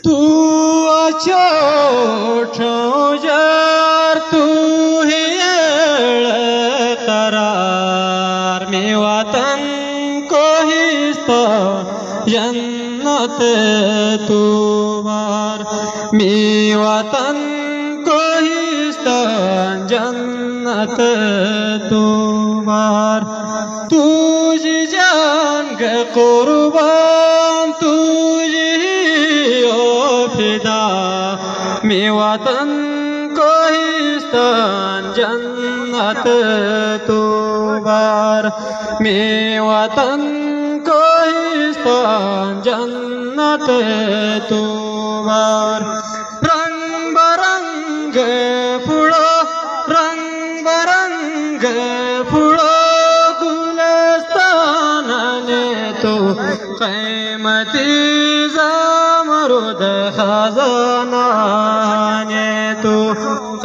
तू अछोठो जार तू ही तरार में वतन को हिस्सा जन्नत तू बार में वतन को हिस्सा जन्नत तू बार तुझी जान के कुर्बान तुझी ओ फिदा में वतन को हिस्सा जन्नत तू बार में वतन को हिस्सा जन्नत तू बार रंग बरंग फुलो रंग बरंग फुलो गुलस्तान ने तो क़ीमती ज़मरुद खजाना ने तो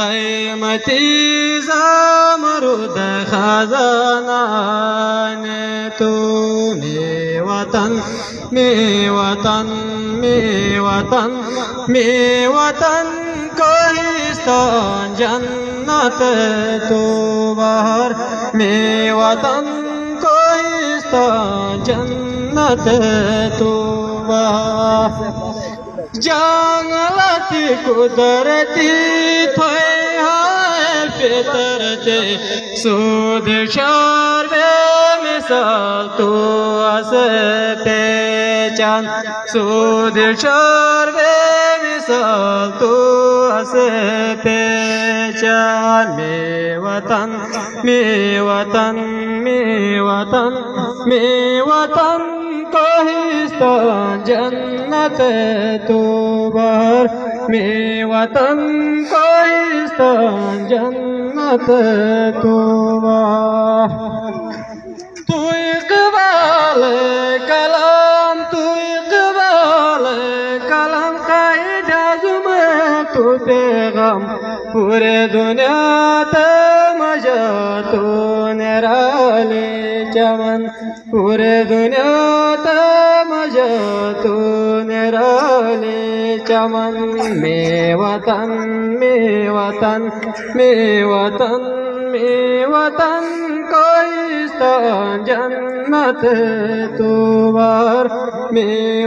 क़ीमती ज़मरुद खजाना ने तो में वतन को हिस्सा जन्नत तो बाहर में वतन को हिस्सा जन्नत तो बाहर जंगलती कुदरती थोई हाय फितरते सूद शार मिसाल तू अस पहचान सूद शार मिसाल तू अस पहचान में वतन को हिस्सा जन्नत तू बाहर में वतन को हिस्सा जन्नत तू बाहर तू इक़बाल कलाम का इजाज़ में तू पैगाम पूरे दुनिया ते मजा तू निराले चमन पूरे दुनिया ते मजा तू निराले चमन में वतन को हिस्सा जन्नत तू बार में